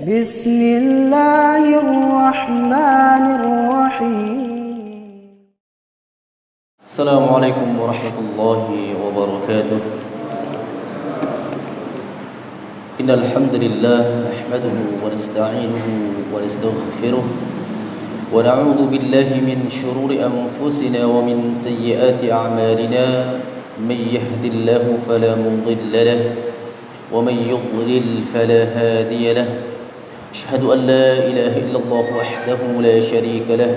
بسم الله الرحمن الرحيم. السلام عليكم ورحمة الله وبركاته. إن الحمد لله نحمده ونستعينه ونستغفره ونعوذ بالله من شرور أنفسنا ومن سيئات أعمالنا. من يهد الله فلا مضل له ومن يضلل فلا هادي له. أشهد أن لا إله إلا الله وحده لا شريك له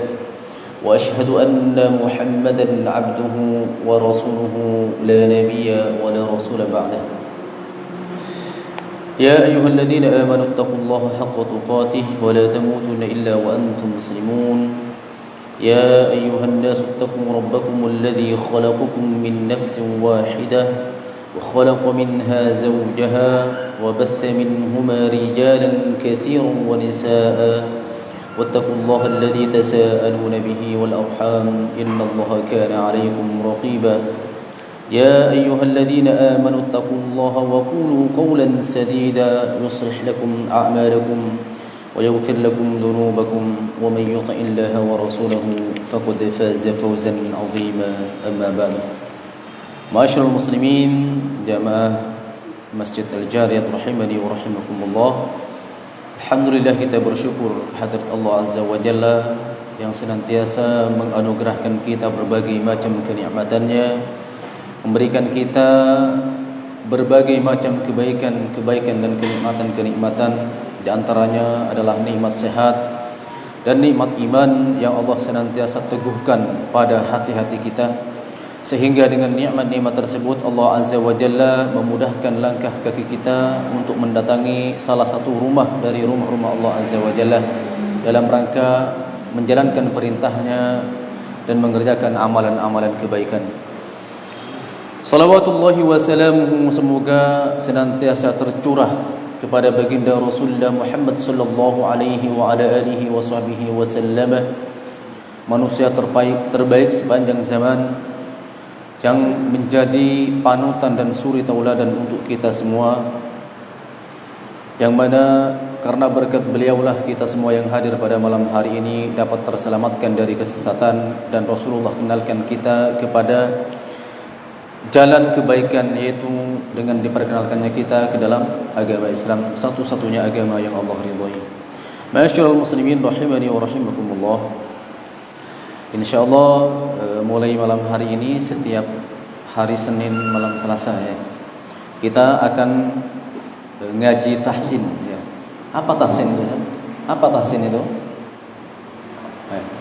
وأشهد أن محمدا عبده ورسوله لا نبي ولا رسول بعده. يا أيها الذين آمنوا اتقوا الله حق تقاته ولا تموتن إلا وأنتم مسلمون. يا أيها الناس اتقوا ربكم الذي خلقكم من نفس واحدة وخلق منها زوجها وبث منهما رجالا كثيرا ونساء واتقوا الله الذي تساءلون به والأرحام إن الله كان عليكم رقيبا. يا أيها الذين آمنوا اتقوا الله وقولوا قولا سديدا يصلح لكم أعمالكم ويغفر لكم ذنوبكم ومن يطع الله ورسوله فقد فاز فوزا عظيما. أما بعد. Ma'asyiral muslimin, jamaah Masjid Al-Jariyah rahimani wa rahimakumullah. Alhamdulillah, kita bersyukur hadirat Allah Azza wa Jalla yang senantiasa menganugerahkan kita berbagai macam kenikmatannya, memberikan kita berbagai macam kebaikan dan kenikmatan. Di antaranya adalah nikmat sehat dan nikmat iman yang Allah senantiasa teguhkan pada hati-hati kita, sehingga dengan nikmat-nikmat tersebut Allah Azza wa Jalla memudahkan langkah kaki kita untuk mendatangi salah satu rumah dari rumah-rumah Allah Azza wa Jalla dalam rangka menjalankan perintahnya dan mengerjakan amalan-amalan kebaikan. Salawatullahi wa salamuhu semoga senantiasa tercurah kepada baginda Rasulullah Muhammad sallallahu alaihi wa ala alihi wa sahbihi wasallam, manusia terbaik sepanjang zaman, yang menjadi panutan dan suri tauladan untuk kita semua, yang mana karena berkat beliaulah kita semua yang hadir pada malam hari ini dapat terselamatkan dari kesesatan, dan Rasulullah kenalkan kita kepada jalan kebaikan, yaitu dengan diperkenalkannya kita ke dalam agama Islam, satu-satunya agama yang Allah ridhai. Ma'asyiral muslimin rahimani wa rahimakumullah. InsyaAllah mulai malam hari ini, setiap hari Senin malam Selasa ya, kita akan ngaji tahsin ya. Apa tahsin itu? Apa tahsin itu?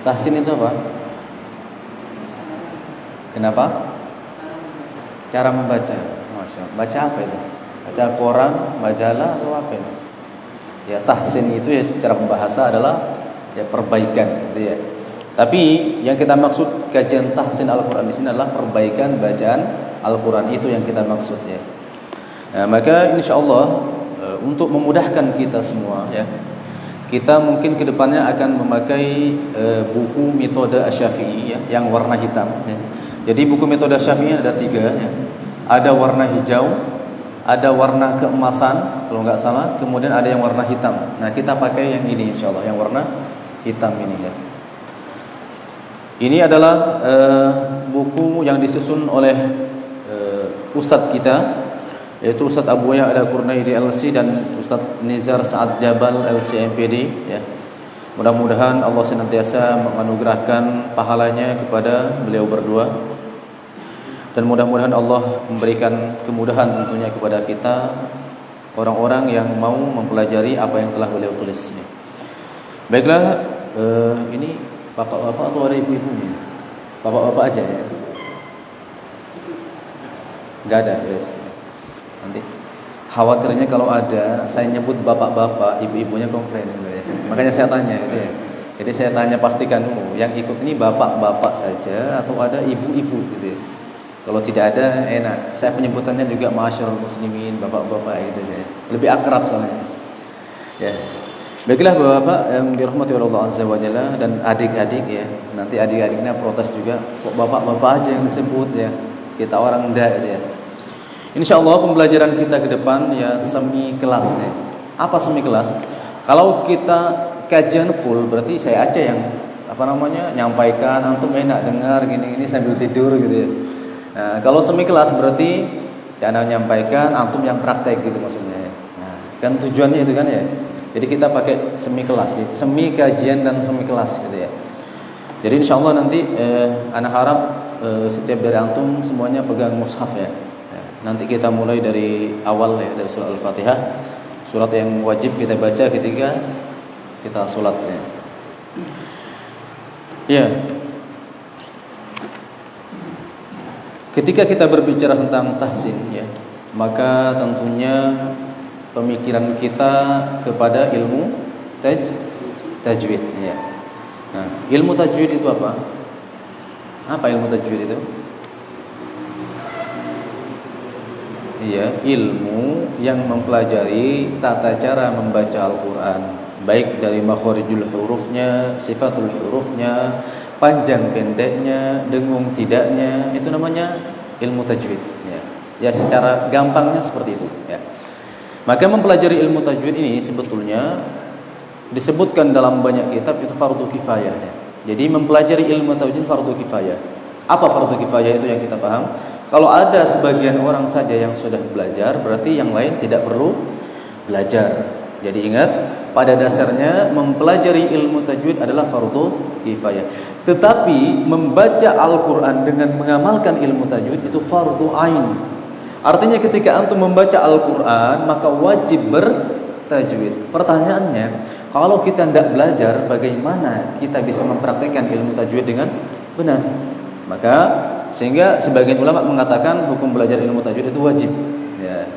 Tahsin itu apa? Kenapa? Cara membaca. Masya Allah. Baca apa itu? Baca koran, majalah atau apa itu? Ya, tahsin itu ya secara bahasa adalah ya perbaikan gitu ya. Tapi yang kita maksud kajian tahsin Al-Quran di sini adalah perbaikan bacaan Al-Quran, itu yang kita maksud ya. Nah, maka insyaallah untuk memudahkan kita semua ya, kita mungkin kedepannya akan memakai buku metode Asy-Syafi'i ya, yang warna hitam ya. Jadi buku metode Asy-Syafi'i ada 3 ya. Ada warna hijau, ada warna keemasan kalau nggak salah, kemudian ada yang warna hitam. Nah, kita pakai yang ini insyaallah, yang warna hitam ini ya. Ini adalah buku yang disusun oleh Ustadz kita, yaitu Ustadz Abu Yahya Al-Qurnaidi LC dan Ustadz Nizar Sa'ad Jabal LC MPD ya. Mudah-mudahan Allah senantiasa menganugerahkan pahalanya kepada beliau berdua, dan mudah-mudahan Allah memberikan kemudahan tentunya kepada kita orang-orang yang mau mempelajari apa yang telah beliau tulis. Baiklah, ini bapak-bapak atau ada ibu-ibunya? Bapak-bapak aja ya? Enggak ada, yes. Nanti khawatirnya kalau ada saya nyebut bapak-bapak, ibu-ibunya komplain gitu ya. Makanya saya tanya gitu ya. Jadi saya tanya, pastikan dulu yang ikut ini bapak-bapak saja atau ada ibu-ibu gitu ya. Kalau tidak ada, enak. Saya penyebutannya juga ma'asyiral muslimin, bapak-bapak gitu aja. Lebih akrab soalnya. Ya. Baiklah Bapak-bapak yang dirahmati oleh Allah Azza wa Jalla, dan adik-adik ya. Nanti adik-adiknya protes juga, kok bapak-bapak aja yang disebut ya. Kita orang enggak gitu ya. Insya Allah pembelajaran kita ke depan ya semi kelas ya. Apa semi kelas? Kalau kita kajian full berarti saya aja yang nyampaikan, antum enak dengar gini-gini sambil tidur gitu ya. Nah, kalau semi kelas berarti jangan nyampaikan, antum yang praktek gitu maksudnya ya. Nah, kan tujuannya itu kan ya. Jadi kita pakai semi kelas, semi kajian dan semi kelas gitu ya. Jadi insya Allah nanti anak harap setiap dari antum semuanya pegang mushaf ya. Nanti kita mulai dari awal ya, dari surat Al-Fatihah, surat yang wajib kita baca ketika kita sholat ya. Ya. Ketika kita berbicara tentang tahsin ya, maka tentunya pemikiran kita kepada ilmu tajwid ya. Nah, ilmu tajwid itu apa? Apa ilmu tajwid itu? Iya, ilmu yang mempelajari tata cara membaca Al-Quran, baik dari makhorijul hurufnya, sifatul hurufnya, panjang pendeknya, dengung tidaknya, itu namanya ilmu tajwid ya. Ya secara gampangnya seperti itu ya. Maka mempelajari ilmu tajwid ini sebetulnya disebutkan dalam banyak kitab itu fardu kifayah ya. Jadi mempelajari ilmu tajwid fardu kifayah. Apa fardu kifayah itu yang kita paham? Kalau ada sebagian orang saja yang sudah belajar, berarti yang lain tidak perlu belajar. Jadi ingat, pada dasarnya mempelajari ilmu tajwid adalah fardu kifayah. Tetapi membaca Al-Quran dengan mengamalkan ilmu tajwid itu fardu ain. Artinya ketika antum membaca Al-Quran maka wajib bertajwid. Pertanyaannya, kalau kita tidak belajar, bagaimana kita bisa mempraktikkan ilmu tajwid dengan benar? Maka sehingga sebagian ulama mengatakan hukum belajar ilmu tajwid itu wajib ya.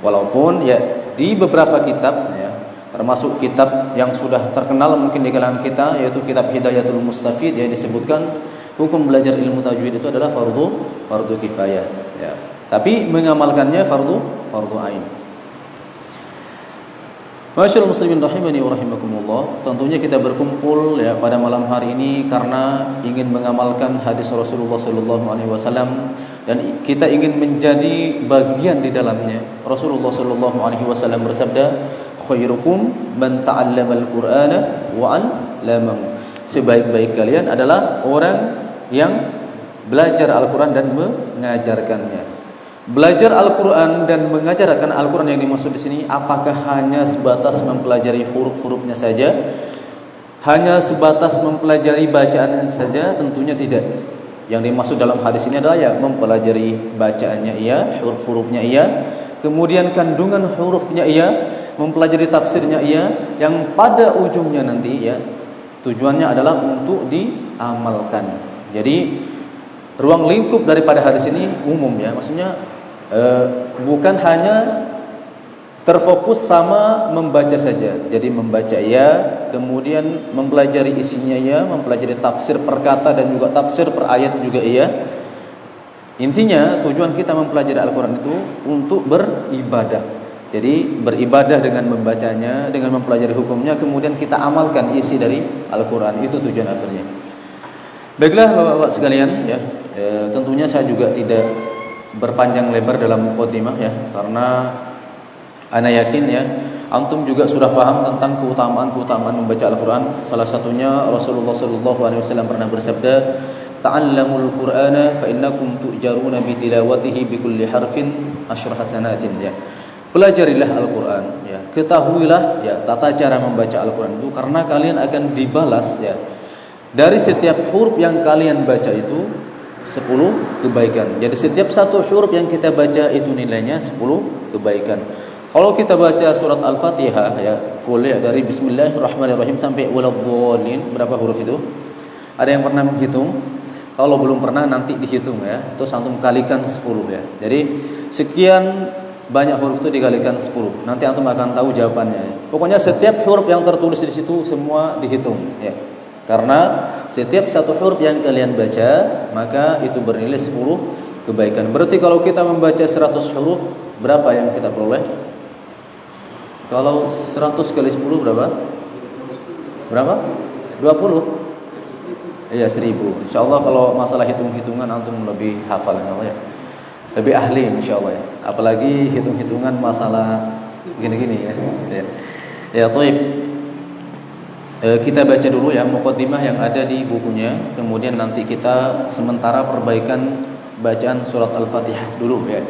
Walaupun ya di beberapa kitab ya, termasuk kitab yang sudah terkenal mungkin di kalangan kita, yaitu kitab Hidayatul Mustafid ya, disebutkan hukum belajar ilmu tajwid itu adalah fardu kifayah ya. Tapi mengamalkannya fardu ain. Masyaallah muslimin rahimani wa rahimakumullah. Tentunya kita berkumpul ya pada malam hari ini karena ingin mengamalkan hadis Rasulullah sallallahu alaihi wasallam dan kita ingin menjadi bagian di dalamnya. Rasulullah sallallahu alaihi wasallam bersabda, "Khairukum man ta'allamal Qur'ana wa 'allamahu." Sebaik-baik kalian adalah orang yang belajar Al-Qur'an dan mengajarkannya. Belajar Al-Quran dan mengajarkan Al-Quran yang dimaksud di sini apakah hanya sebatas mempelajari huruf-hurufnya saja? Hanya sebatas mempelajari bacaannya saja? Tentunya tidak. Yang dimaksud dalam hadis ini adalah ya mempelajari bacaannya iya, huruf-hurufnya iya, kemudian kandungan hurufnya iya, mempelajari tafsirnya iya, yang pada ujungnya nanti ya tujuannya adalah untuk diamalkan. Jadi ruang lingkup daripada hadis ini umum ya, maksudnya bukan hanya terfokus sama membaca saja. Jadi membaca ya, kemudian mempelajari isinya ya, mempelajari tafsir per kata dan juga tafsir per ayat juga ya. Intinya tujuan kita mempelajari Al-Quran itu untuk beribadah. Jadi beribadah dengan membacanya, dengan mempelajari hukumnya, kemudian kita amalkan isi dari Al-Quran. Itu tujuan akhirnya. Baiklah Bapak-bapak sekalian ya, tentunya saya juga tidak berpanjang lebar dalam muqaddimah ya, karena ana yakin ya antum juga sudah paham tentang keutamaan membaca Al-Quran. Salah satunya Rasulullah sallallahu alaihi wasallam pernah bersabda, "Ta'allamul Qur'ana fa innakum tu'jaruna bi tilawatihi bi kulli harfin asyr hasanatin." Ya. Pelajarilah Al-Quran ya, ketahuilah ya tata cara membaca Al-Quran itu karena kalian akan dibalas ya dari setiap huruf yang kalian baca itu 10 kebaikan. Jadi setiap satu huruf yang kita baca itu nilainya 10 kebaikan. Kalau kita baca surat Al-Fatihah ya full ya, dari Bismillahirrahmanirrahim sampai waladhdallin, berapa huruf itu? Ada yang pernah menghitung? Kalau belum pernah nanti dihitung ya. Terus antum kalikan 10 ya. Jadi sekian banyak huruf itu dikalikan 10. Nanti antum akan tahu jawabannya. Pokoknya setiap huruf yang tertulis di situ semua dihitung ya. Karena setiap satu huruf yang kalian baca maka itu bernilai 10 kebaikan. Berarti kalau kita membaca 100 huruf, berapa yang kita peroleh? Kalau 100 kali 10 berapa? Berapa? 20? Iya 1000. Insyaallah kalau masalah hitung-hitungan antum lebih hafal ya. lebih ahli insyaallah ya. Apalagi hitung-hitungan masalah gini-gini ya. Ya, thaib. Kita baca dulu ya muqaddimah yang ada di bukunya, kemudian nanti kita sementara perbaikan bacaan surat Al-Fatihah dulu ya.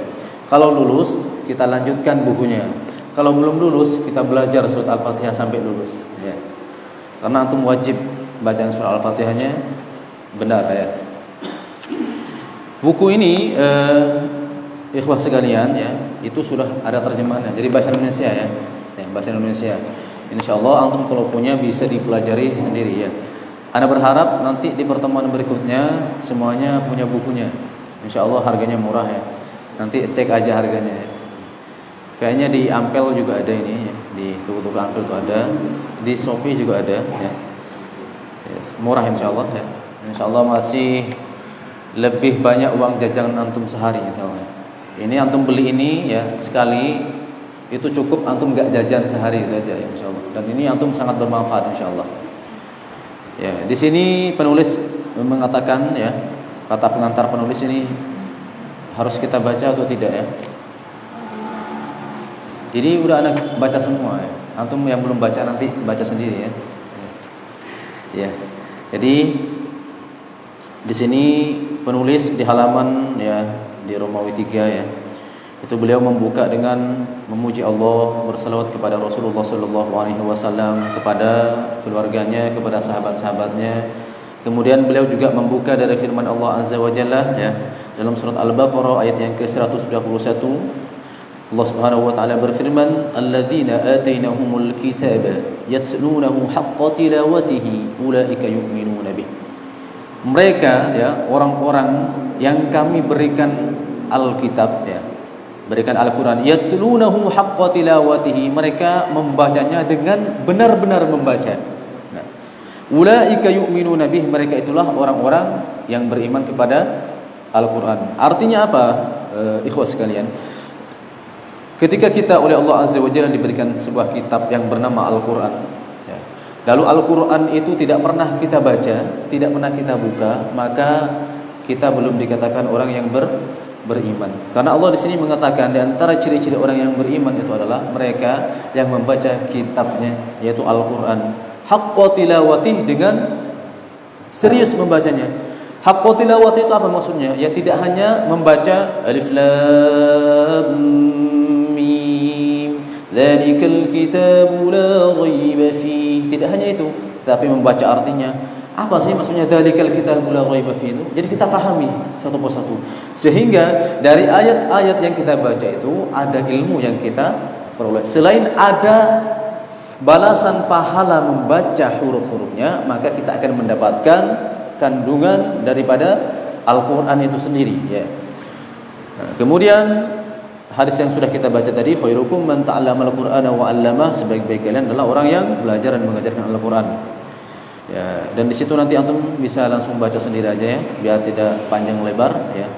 Kalau lulus kita lanjutkan bukunya. Kalau belum lulus kita belajar surat Al-Fatihah sampai lulus ya. Karena antum wajib bacaan surat Al-Fatihahnya benar ya. Buku ini ikhwah sekalian ya, itu sudah ada terjemahannya. Jadi bahasa Indonesia ya. Bahasa Indonesia. Insyaallah antum kalau punya bisa dipelajari sendiri ya. Ana berharap nanti di pertemuan berikutnya semuanya punya bukunya. Insyaallah harganya murah ya. Nanti cek aja harganya ya. Kayaknya di Ampel juga ada ini ya. Di toko-toko Ampel itu ada, di Shopee juga ada ya. Yes, murah insyaallah ya. Insyaallah masih lebih banyak uang jajan antum sehari insyaallah. Ini antum beli ini ya sekali itu cukup antum gak jajan sehari itu aja ya insyaallah. Dan ini antum sangat bermanfaat insyaallah. Ya, di sini penulis mengatakan ya, kata pengantar penulis ini harus kita baca atau tidak ya. Jadi udah anak baca semua ya. Antum yang belum baca nanti baca sendiri ya. Ya. Jadi di sini penulis di halaman ya di Romawi 3 ya. Itu beliau membuka dengan memuji Allah, berselawat kepada Rasulullah sallallahu alaihi wasallam, kepada keluarganya, kepada sahabat-sahabatnya. Kemudian beliau juga membuka dari firman Allah Azza wa Jalla ya, dalam surat Al-Baqarah ayat yang ke-121. Allah Subhanahu wa taala berfirman, "Alladzina atainahumul kitaba yatlunahu haqqa tilawatihi ulaika yu'minuna bih." Mereka ya, orang-orang yang kami berikan Alkitab ya, berikan Al-Quran, yatlunahu haqqa tilawatihi, mereka membacanya dengan benar-benar membaca. Nah, ulaika yu'minuna bih, mereka itulah orang-orang yang beriman kepada Al-Quran. Artinya apa? Ikhwah sekalian, ketika kita oleh Allah Azza wa Jalla diberikan sebuah kitab yang bernama Al-Quran ya, lalu Al-Quran itu tidak pernah kita baca, tidak pernah kita buka, maka kita belum dikatakan orang yang beriman. Karena Allah di sini mengatakan di antara ciri-ciri orang yang beriman itu adalah mereka yang membaca kitabnya, yaitu Al-Quran, haqqa tilawatih, dengan serius membacanya. Haqqa tilawatih itu apa maksudnya? Ya tidak hanya membaca alif lam mim dzalikal kitabu la raiba fihi, tidak hanya itu, tapi membaca artinya. Apa sih maksudnya dzalikal kitabu la raiba fihi itu? Jadi kita fahami satu persatu. Sehingga dari ayat-ayat yang kita baca itu ada ilmu yang kita peroleh. Selain ada balasan pahala membaca huruf-hurufnya, maka kita akan mendapatkan kandungan daripada Al-Qur'an itu sendiri ya. Nah, kemudian hadis yang sudah kita baca tadi, khairukum man ta'allama al-Qur'ana wa 'allamah, sebaik-baik kalian adalah orang yang belajar dan mengajarkan Al-Qur'an. Ya, dan di situ nanti antum bisa langsung baca sendiri aja ya, biar tidak panjang lebar ya.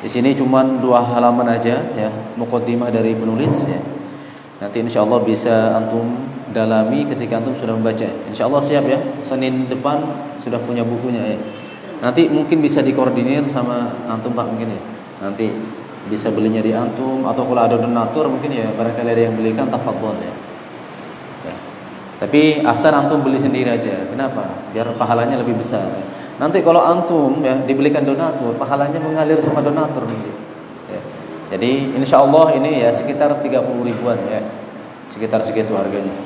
Di sini cuma 2 halaman aja ya, muqaddimah dari penulis ya. Nanti insyaallah bisa antum dalami ketika antum sudah membaca. Insyaallah siap ya, Senin depan sudah punya bukunya ya. Nanti mungkin bisa dikoordinir sama antum Pak mungkin ya. Nanti bisa belinya di antum, atau kalau ada donatur mungkin ya barangkali ada yang belikan, tafadhol ya. Tapi asal antum beli sendiri aja. Kenapa? Biar pahalanya lebih besar ya. Nanti kalau antum ya dibelikan donatur, pahalanya mengalir sama donatur nanti ya. Jadi insyaallah ini ya sekitar 30 ribuan ya, sekitar segitu harganya.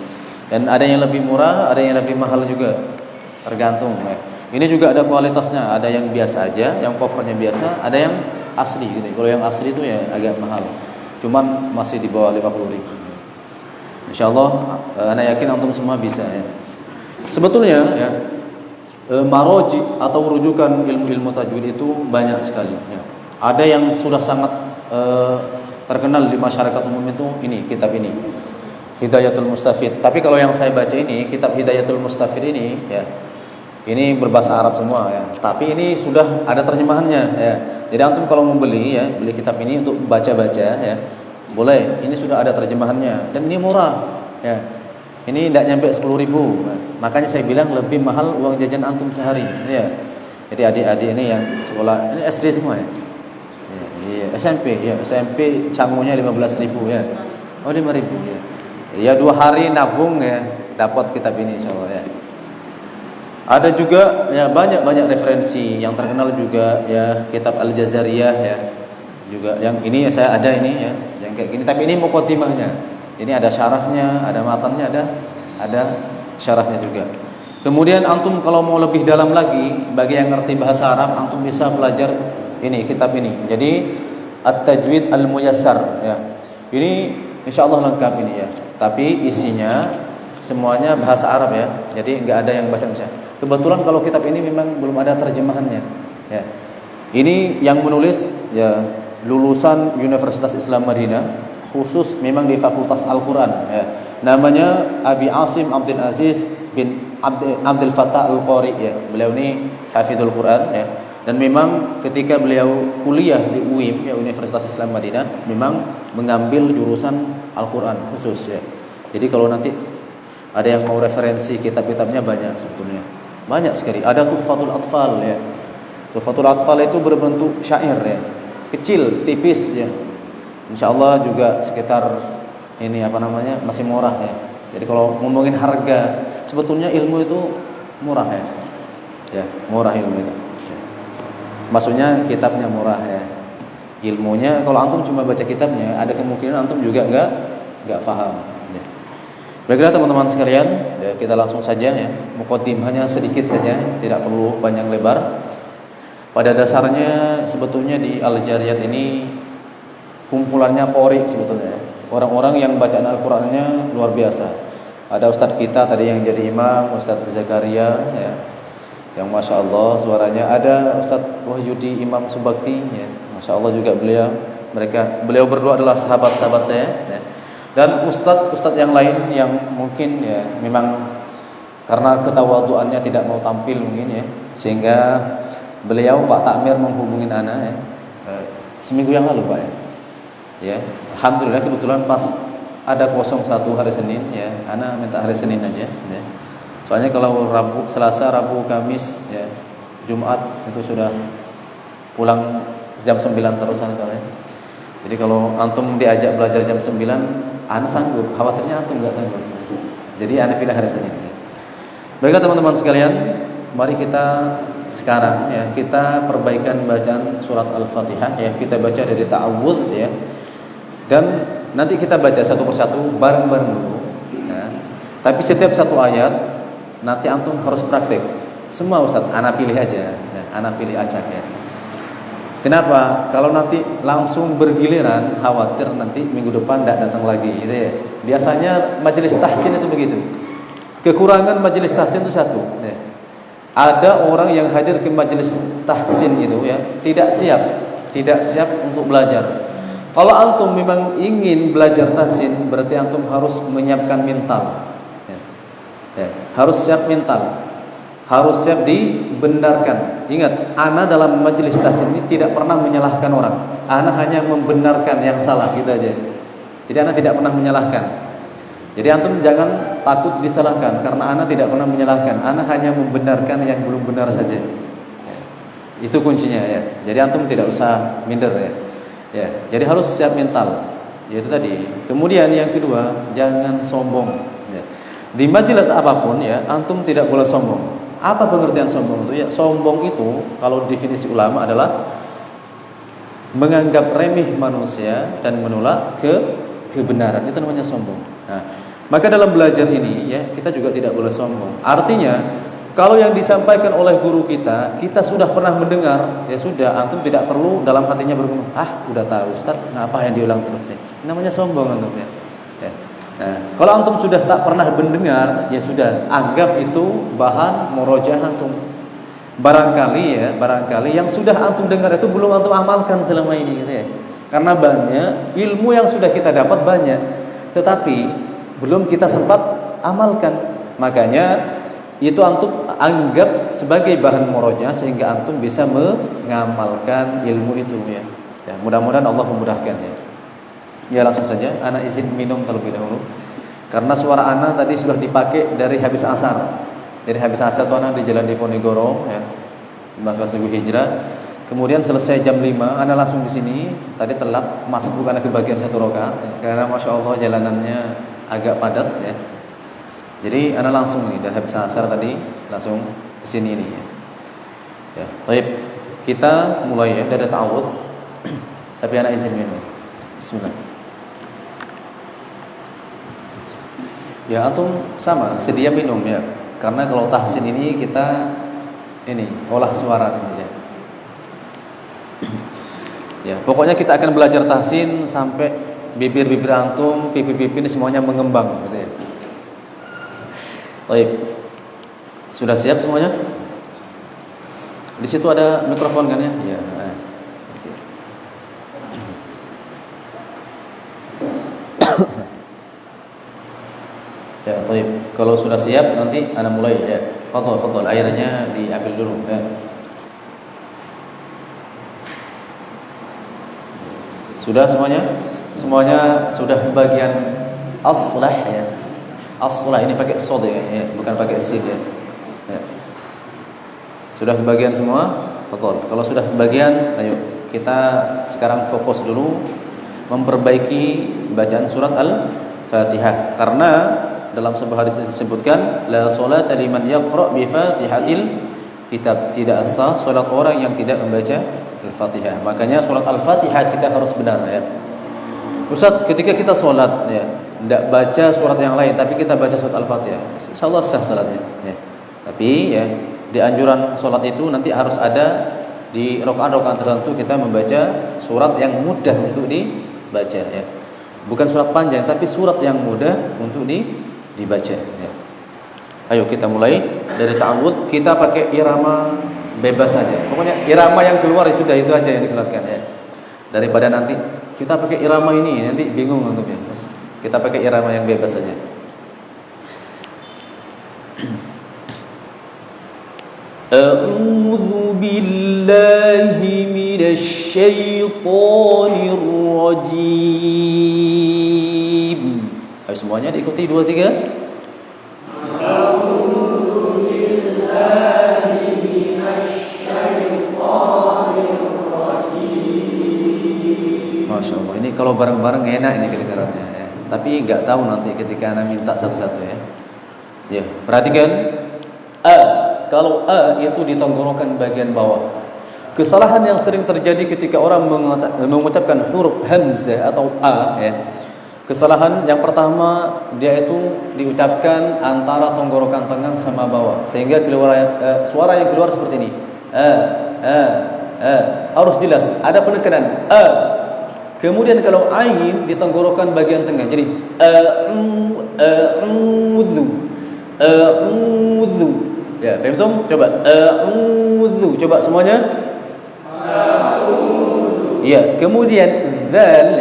Dan ada yang lebih murah, ada yang lebih mahal juga, tergantung ya. Ini juga ada kualitasnya, ada yang biasa aja, yang covernya biasa, ada yang asli gitu. Kalau yang asli itu ya agak mahal, cuman masih di bawah 50 ribu. Insyaallah ana yakin antum semua bisa ya. Sebetulnya ya, maroji atau rujukan ilmu-ilmu tajwid itu banyak sekali ya. Ada yang sudah sangat terkenal di masyarakat umum itu ini, kitab ini Hidayatul Mustafid. Tapi kalau yang saya baca ini, kitab Hidayatul Mustafid ini ya, ini berbahasa Arab semua ya. Tapi ini sudah ada terjemahannya ya. Jadi antum kalau mau beli ya, beli kitab ini untuk baca-baca ya, boleh. Ini sudah ada terjemahannya dan ini murah ya. Ini tidak nyampe 10 ribu. Nah, makanya saya bilang lebih mahal uang jajan antum sehari ya. Jadi adik-adik ini yang sekolah, ini SD semua ya. Iya, SMP ya, SMP cangunya 15.000 ya. Oh 5.000 ya. Ya 2 hari nabung ya dapat kitab ini insyaallah ya. Ada juga ya banyak referensi yang terkenal juga ya, kitab Al-Jazariyah ya. Juga yang ini ya saya ada ini ya, yang kayak gini tapi ini muqaddimahnya. Ini ada syarahnya, ada matannya, ada syarahnya juga. Kemudian antum kalau mau lebih dalam lagi, bagi yang ngerti bahasa Arab, antum bisa belajar ini kitab ini. Jadi At-Tajwid Al-Muyassar ya. Ini insyaallah lengkap ini ya. Tapi isinya semuanya bahasa Arab ya. Jadi enggak ada yang bahasa Indonesia. Kebetulan kalau kitab ini memang belum ada terjemahannya ya. Ini yang menulis ya lulusan Universitas Islam Madinah, khusus memang di Fakultas Al-Qur'an ya. Namanya Abi Asim Abdul Aziz bin Abdul Fattah Al-Qari ya. Beliau ini hafizul Quran ya. Dan memang ketika beliau kuliah di UIM ya, Universitas Islam Madinah, memang mengambil jurusan Al-Qur'an khusus ya. Jadi kalau nanti ada yang mau referensi kitab-kitabnya banyak sebetulnya. Banyak sekali. Ada Tuhfatul Atfal ya. Tuhfatul Atfal itu berbentuk syair ya. Kecil, tipis ya. Insyaallah juga sekitar ini masih murah ya. Jadi kalau ngomongin harga, sebetulnya ilmu itu murah ya. Ya, murah ilmu itu. Ya. Maksudnya kitabnya murah ya. Ilmunya kalau antum cuma baca kitabnya, ada kemungkinan antum juga enggak paham ya. Baiklah teman-teman sekalian, ya, kita langsung saja ya. Muqaddimahnya sedikit saja, tidak perlu panjang lebar. Pada dasarnya sebetulnya di Al-Jariyat ini kumpulannya qori sebetulnya ya. Orang-orang yang bacaan Al-Qur'annya luar biasa. Ada ustadz kita tadi yang jadi imam, Ustadz Zakaria ya, yang masya Allah suaranya. Ada Ustadz Wahyudi Imam Subakti ya, masya Allah juga beliau berdua adalah sahabat-sahabat saya ya. Dan ustadz yang lain yang mungkin ya memang karena ketawaduannya tidak mau tampil mungkin ya, sehingga beliau Pak Takmir menghubungin ana ya, seminggu yang lalu Pak ya. Ya, alhamdulillah kebetulan pas ada 01 hari Senin ya, ana minta hari Senin aja ya. Soalnya kalau Rabu, Selasa, Rabu, Kamis ya, Jumat itu sudah pulang jam 9 terusan soalnya. Jadi kalau antum diajak belajar jam 9, ana sanggup, khawatirnya antum enggak sanggup. Jadi ana pilih hari Senin ya. Baiklah teman-teman sekalian, mari kita sekarang ya kita perbaikan bacaan surat Al-Fatihah ya. Kita baca dari ta'awudz ya. Dan nanti kita baca satu persatu bareng-bareng dulu ya. Tapi setiap satu ayat nanti antum harus praktek. Semua Ustaz, ana pilih aja ya, ana pilih acak ya. Kenapa? Kalau nanti langsung bergiliran, khawatir nanti minggu depan tidak datang lagi gitu ya. Biasanya majelis tahsin itu begitu. Kekurangan majelis tahsin itu satu ya. Ada orang yang hadir ke majelis tahsin itu ya, tidak siap untuk belajar. Kalau antum memang ingin belajar tahsin, berarti antum harus menyiapkan mental ya. Ya, harus siap mental, harus siap dibenarkan. Ingat, ana dalam majelis tahsin ini tidak pernah menyalahkan orang. Ana hanya membenarkan yang salah gitu aja. Jadi ana tidak pernah menyalahkan. Jadi antum jangan takut disalahkan, karena ana tidak pernah menyalahkan. Ana hanya membenarkan yang belum benar saja ya. Itu kuncinya ya. Jadi antum tidak usah minder ya. Ya, jadi harus siap mental. Yaitu tadi. Kemudian yang kedua, jangan sombong ya. Di majelis apapun ya, antum tidak boleh sombong. Apa pengertian sombong itu? Ya, sombong itu kalau definisi ulama adalah menganggap remeh manusia dan menolak kebenaran. Itu namanya sombong. Nah, maka dalam belajar ini ya, kita juga tidak boleh sombong. Artinya kalau yang disampaikan oleh guru kita sudah pernah mendengar, ya sudah, antum tidak perlu dalam hatinya bergumam, udah tahu Ustaz, ngapa yang diulang terus ya. Namanya sombong antum ya. Ya. Nah, kalau antum sudah tak pernah mendengar, ya sudah, anggap itu bahan murojaah antum. Barangkali yang sudah antum dengar itu belum antum amalkan selama ini gitu ya. Karena banyak ilmu yang sudah kita dapat banyak, tetapi belum kita sempat amalkan. Makanya itu antum anggap sebagai bahan murojaah sehingga antum bisa mengamalkan ilmu itu ya. Ya, mudah-mudahan Allah memudahkan ya. Ya langsung saja, ana izin minum terlebih dahulu. Karena suara ana tadi sudah dipakai dari habis asar. Dari habis asar itu ana di Jalan Diponegoro ya. Maka Subuh Hijrah. Kemudian selesai jam 5, ana langsung di sini. Tadi telat, masbuk karena kebagian 1 rakaat ya. Karena Masya Allah jalanannya agak padat ya. Jadi ana langsung nih, dah habis asar tadi langsung ke sini nih ya. Ya, baik. Kita mulai ya, ada ta'awudz. Tapi ana izin minum. Bismillah. Ya, antum sama, sedia minum ya. Karena kalau tahsin ini kita olah suara ini ya. Ya, pokoknya kita akan belajar tahsin sampai bibir-bibir antum, pipi-pipi ini semuanya mengembang gitu ya. Baik. Sudah siap semuanya? Di situ ada mikrofon kan ya? Ya. Ya, baik. Kalau sudah siap nanti ana mulai ya. Fadhal, airnya diambil dulu ya. Sudah semuanya? Semuanya sudah bagian as-salah ya. As-salah ini pakai shad ya, bukan pakai sin ya. Ya. Sudah bagian semua? Betul. Kalau sudah bagian, ayo kita sekarang fokus dulu memperbaiki bacaan surat Al-Fatihah. Karena dalam sebuah hadis disebutkan la salata liman yaqra bi Fatihatil kitab, tidak sah salat orang yang tidak membaca Al-Fatihah. Makanya surat Al-Fatihah kita harus benar ya. Ustaz, ketika kita sholat ya, tidak baca surat yang lain, tapi kita baca surat Al-Fatihah, insyaallah sah salatnya ya. Tapi ya, di anjuran sholat itu nanti harus ada di rakaat-rakaat tertentu kita membaca surat yang mudah untuk dibaca ya. Bukan surat panjang, tapi surat yang mudah untuk dibaca ya. Ayo kita mulai dari ta'awudz, kita pakai irama bebas saja. Pokoknya irama yang keluar ya sudah, itu aja yang dikeluarkan ya. Daripada nanti kita pakai irama ini nanti bingung untuk ya. Kita pakai irama yang bebas saja. A'udzu billahi minasy syaithanir rajim. Ayo semuanya diikuti 2 3. A'udzu billahi minasy syaithanir rajim. Masya Allah, ini kalau bareng-bareng enak ini kedengarannya ya. Tapi nggak tahu nanti ketika ana minta satu-satu ya. Ya, perhatikan. Kalau itu di tenggorokan bagian bawah. Kesalahan yang sering terjadi ketika orang mengucapkan huruf hamzah atau ya. Kesalahan yang pertama, dia itu diucapkan antara tenggorokan tengah sama bawah, sehingga keluar suara yang keluar seperti ini. Harus jelas, ada penekanan Kemudian kalau ain di tenggorokan bagian tengah, jadi a'udzu. Ya, paham tuh? Coba a'udzu, coba semuanya. A'udzu. Ya, kemudian dzal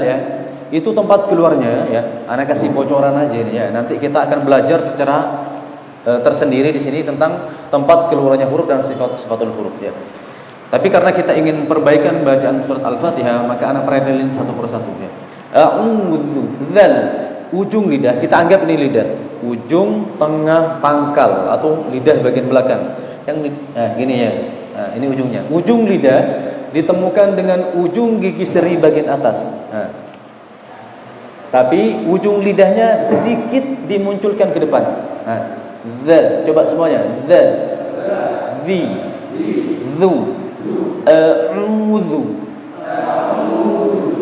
ya. Itu tempat keluarnya ya. Ana kasih bocoran aja nih ya. Nanti kita akan belajar secara tersendiri di sini tentang tempat keluarnya huruf dan sifatul huruf ya. Tapi karena kita ingin perbaikan bacaan surat Al-Fatihah, maka ana perhatiin satu persatu ya. A'udzu, dzal, ujung lidah kita anggap ini lidah, ujung tengah pangkal atau lidah bagian belakang. Yang gini ya. Nah, ini ujungnya. Ujung lidah ditemukan dengan ujung gigi seri bagian atas. Tapi ujung lidahnya sedikit dimunculkan ke depan. The, coba semuanya. The, dhu,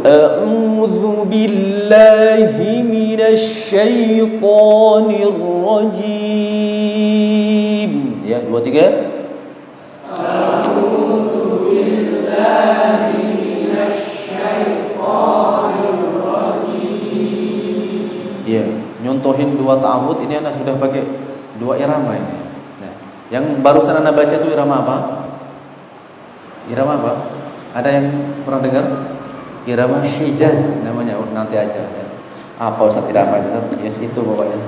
a'udzu billahi minasy syaithanir rajim. Ya, 2 3. A'udzu billahi minasy syaithanir rajim. Ya, nyontohin 2 ta'awudz ini Anda sudah pakai 2 irama ini. Nah, yang barusan Anda baca itu irama apa? Irama apa? Ada yang pernah dengar? Irama Hijaz namanya. Oh, nanti aja ya. Apa Ustaz irama itu? Yes, itu pokoknya.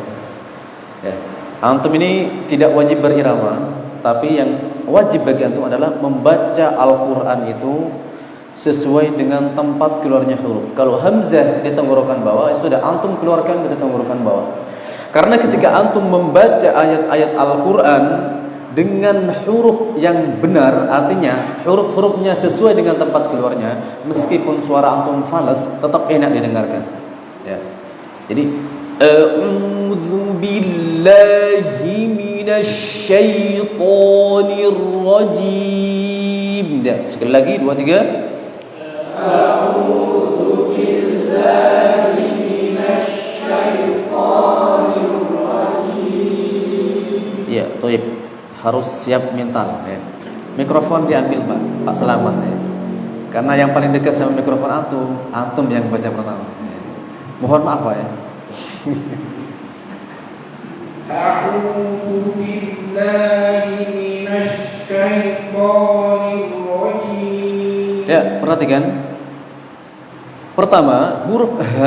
Ya. Antum ini tidak wajib berirama, tapi yang wajib bagi antum adalah membaca Al-Qur'an itu sesuai dengan tempat keluarnya huruf. Kalau hamzah di tenggorokan bawah, sudah antum keluarkan di tenggorokan bawah. Karena ketika antum membaca ayat-ayat Al-Qur'an, dengan huruf yang benar, artinya huruf-hurufnya sesuai dengan tempat keluarnya, meskipun suara antum falas tetap enak didengarkan. Ya. Jadi a'udzu billahi minasy syaithanir rajim. Ya, sekali lagi 2 3. A'udzu billahi minasy syaithanir rajim. Ya, toib. Harus siap mental ya. Mikrofon diambil Pak Selamat ya. Karena yang paling dekat sama mikrofon antum yang baca pertama ya. Mohon maaf Pak ya. A'udzu billahi minasy syaithanir rajim. Ya, perhatikan. Pertama, huruf H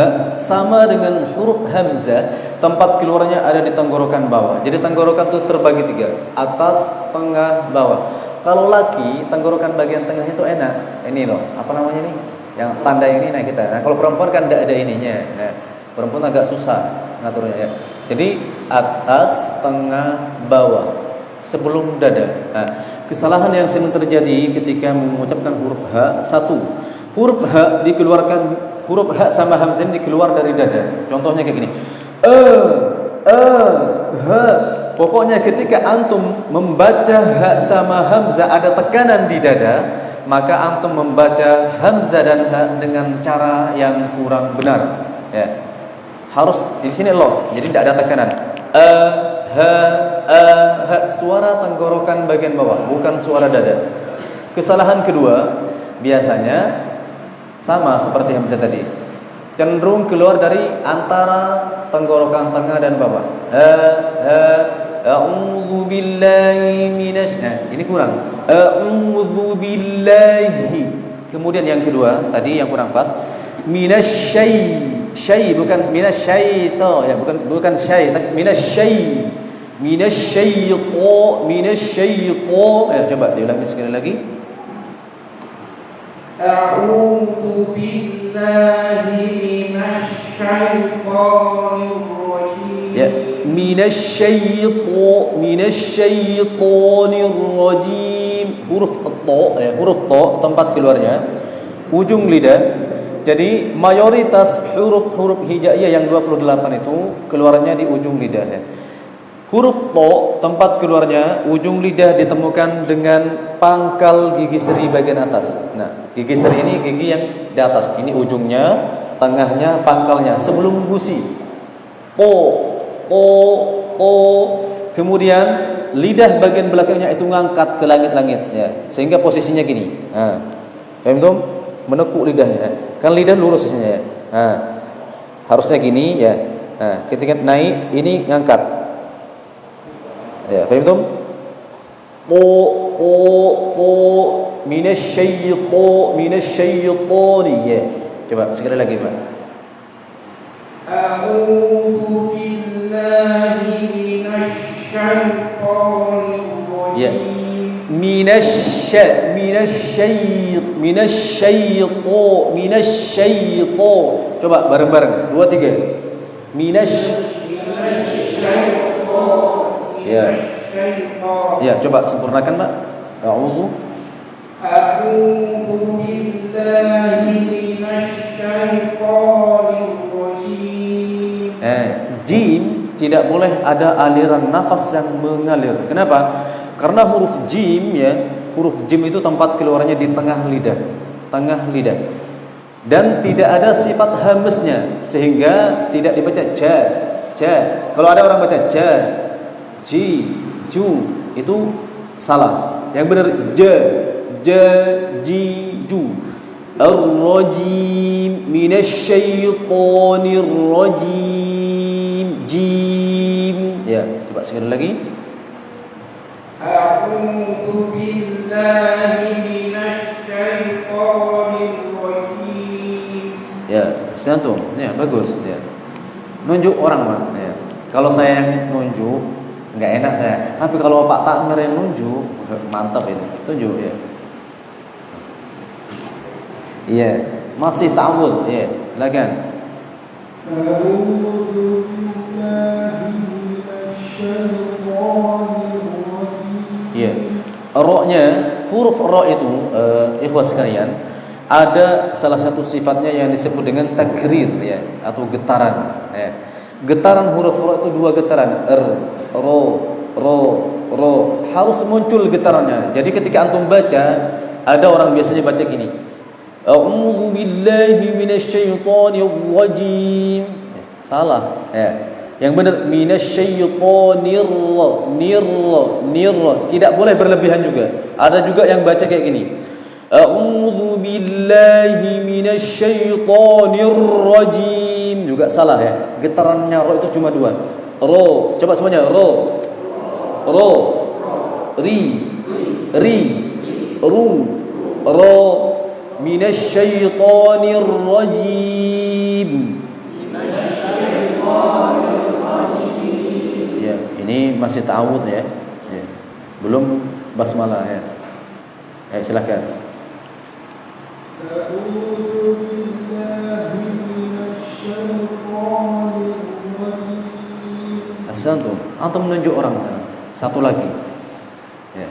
sama dengan huruf Hamzah, tempat keluarnya ada di tenggorokan bawah. Jadi tenggorokan itu terbagi 3, atas, tengah, bawah. Kalau laki, tenggorokan bagian tengah itu enak. Ini loh, apa namanya nih? Yang tanda ini, nah kita. Nah, kalau perempuan kan tidak ada ininya. Nah, perempuan agak susah ngaturnya ya. Jadi atas, tengah, bawah, sebelum dada. Nah, kesalahan yang sering terjadi ketika mengucapkan huruf H, 1, huruf H dikeluarkan, huruf H sama Hamzah dikeluar dari dada. Contohnya kayak gini. H. Pokoknya ketika antum membaca H sama Hamzah ada tekanan di dada, maka antum membaca Hamzah dan H dengan cara yang kurang benar. Ya. Harus di sini los, jadi tidak ada tekanan. H. Suara tenggorokan bagian bawah, bukan suara dada. Kesalahan kedua, biasanya sama seperti Hamzah tadi, cenderung keluar dari antara tenggorokan tengah dan bawah. A'udzu billahi minasy. Nah, ini kurang. A'udzu billahi. Kemudian yang kedua, tadi yang kurang pas. Minasy bukan minasyaita ya, bukan syai, tapi minasy. Minasyaita. Ya, coba diulangi sekali lagi. A'udzu billahi minasy syaithanir rajim. Ya, minasy syaithanir rajim. Huruf ta, huruf ta tempat keluarnya ujung lidah. Jadi mayoritas huruf-huruf hijaiyah yang 28 itu keluarnya di ujung lidah ya. Huruf to tempat keluarnya ujung lidah ditemukan dengan pangkal gigi seri bagian atas. Nah, gigi seri ini gigi yang di atas. Ini ujungnya, tengahnya, pangkalnya sebelum gusi. To. Kemudian lidah bagian belakangnya itu ngangkat ke langit-langit ya. Sehingga posisinya gini. Nah, paham tuh? Menekuk lidahnya. Kan lidah lurus sisinya ya. Nah, harusnya gini ya. Nah, ketika naik ini ngangkat. Ya, faham tum? Minasyaitani ya. Coba sekali lagi, Pak. A'udzu billahi minasyaithanir rajim. Ya. Minasyait. Coba bareng-bareng. 2 3. Minasyait. Ya. Ya, coba sempurnakan, Pak. A'udzu billahi minasyaitonir rajim. Jim tidak boleh ada aliran nafas yang mengalir. Kenapa? Karena huruf jim ya, huruf jim itu tempat keluarnya di tengah lidah. Dan tidak ada sifat hamzahnya sehingga tidak dibaca ja. Kalau ada orang baca ja, ji, ju, itu salah. Yang benar ja, ji, ju. Ar-rajim, minasyaitonir rajim, jim. Ya, coba sekali lagi. A'udzu billahi minasyaitonir rajim. Ya, antum. Ya, bagus ya. Nunjuk orang, Pak. Ya. Kalau saya yang nunjuk nggak enak saya. Tapi kalau Pak Takmir yang nunjuk, mantap itu. Tunjuk ya. Iya, masih ta'awudz ya. Silakan. Ro-nya, huruf ro itu ikhwas sekalian, ada salah satu sifatnya yang disebut dengan takrir ya, atau getaran ya. Getaran huruf ro itu dua getaran, ro, ro, ro, harus muncul getarannya. Jadi ketika antum baca, ada orang biasanya baca gini, a'udzu billahi minasyaitonir rajim. Salah ya. Yang benar minasyaitonir nir, tidak boleh berlebihan juga. Ada juga yang baca kayak gini, a'udzu billahi minasyaitonir rajim, juga salah ya. Getarannya ro itu cuma dua. Ro, coba semuanya, ro, ro, ri, ru, ro, minasyaitonir rajim. Ya, ini masih ta'awud ya. Ya. Belum basmalah ya. Silakan. Asantum, antum menunjuk orang satu lagi. Ya.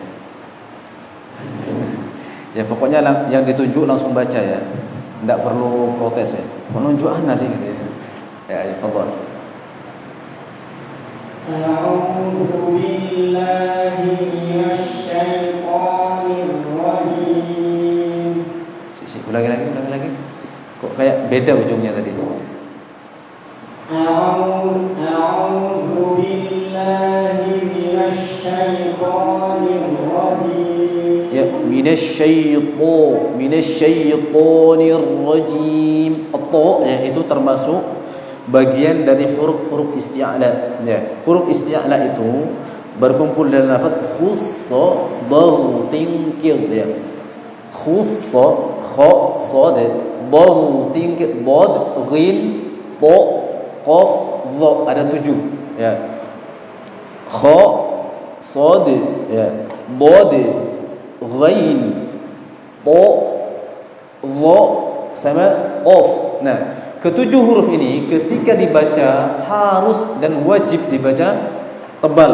Ya pokoknya yang ditunjuk langsung baca ya. Enggak perlu protes ya. Menunjuk ana sih gitu ya. Ya, fadhal. A'udzu billahi minasyaitonir rajim. Ulangi lagi. Kok kayak beda ujungnya tadi? A'udzu billahi minasyaitonir rajim. Ya, minasyaitonir rajim. Atau ya, itu termasuk bagian dari huruf-huruf isti'la ya. Huruf isti'la itu berkumpul dalam lafaz khussa dhaghtin kid ya. Khussa kha sad dhaghtin kid dad ghin ta qaf dha, ada 7 ya. Kha sad ya, dad ghin ta dha sama qaf. Nah, ketujuh huruf ini ketika dibaca harus dan wajib dibaca tebal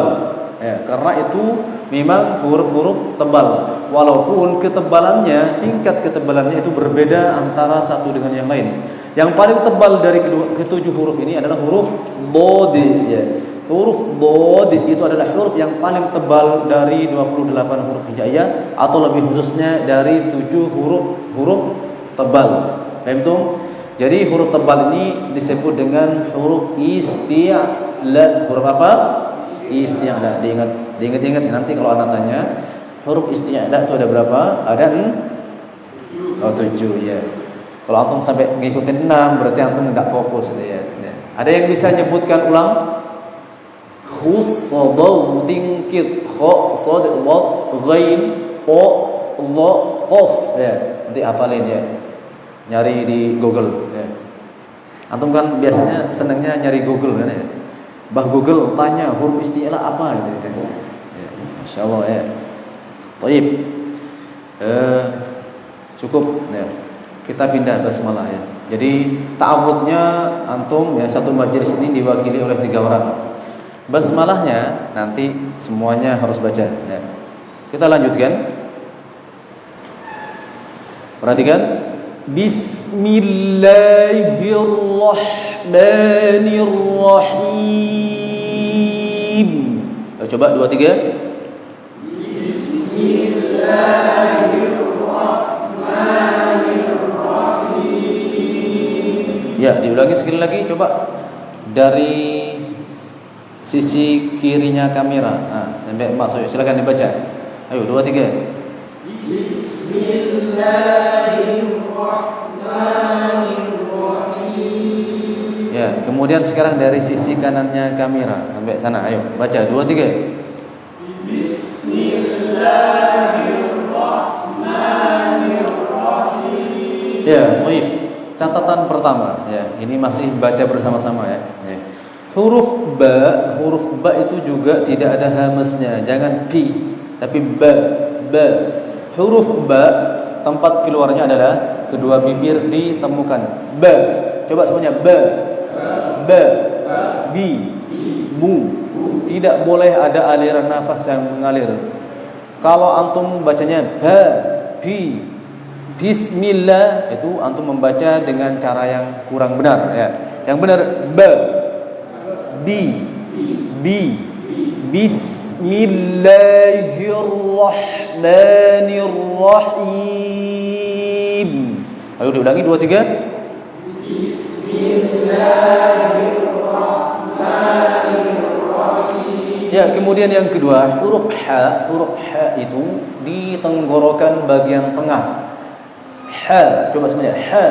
ya, karena itu memang huruf-huruf tebal. Walaupun tingkat ketebalannya itu berbeda antara satu dengan yang lain. Yang paling tebal dari ketujuh huruf ini adalah huruf dhad ya. Huruf dhad itu adalah huruf yang paling tebal dari 28 huruf hijaiyah, atau lebih khususnya dari 7 huruf tebal. Paham tuh? Jadi huruf tebal ini disebut dengan huruf isti'la. Huruf apa? Isti'la. Diingat nanti kalau anak tanya, huruf isti'la itu ada berapa? Ada 7 ya. Kalau antum sampai ngikutin 6 berarti antum enggak fokus gitu ya. Ada yang bisa nyebutkan ulang? Khusadawtin kid, kha sad dad ghain ta dha qaf ya. Nanti hafalin ya. Nyari di Google ya. Antum kan biasanya senangnya nyari Google kan ya. Bah Google tanya huruf isti'la apa gitu ya. Insyaallah ya. Baik. Cukup ya. Kita pindah basmalah ya. Jadi ta'awudnya antum ya, satu majelis ini diwakili oleh 3 orang. Basmalahnya nanti semuanya harus baca ya. Kita lanjutkan. Perhatikan. Bismillahirrahmanirrahim. Coba 2 3. Bismillahirrahmanirrahim. Ya, diulangi sekali lagi coba dari sisi kirinya kamera. Sampai Mak Soyo silakan dibaca. Ayo 2 3. Bismillahirrahmanirrahim. Ya, kemudian sekarang dari sisi kanannya kamera sampai sana. Ayo, baca 2 3. Bismillahirrahmanirrahim. Ya, baik. Catatan pertama ya, ini masih baca bersama-sama ya. Huruf ba itu juga tidak ada hamznya, jangan pi, tapi ba. Huruf ba tempat keluarnya adalah kedua bibir ditemukan. Ba. Coba semuanya ba. Bi. Bu. Tidak boleh ada aliran nafas yang mengalir. Kalau antum bacanya ba, bi, bismillah, itu antum membaca dengan cara yang kurang benar ya. Yang benar ba, bi, bismillahirrahmanirrahim. Ayo diulangi 2 3. Ya, kemudian yang kedua, huruf ha itu di tenggorokan bagian tengah. Ha, coba semuanya. Ha.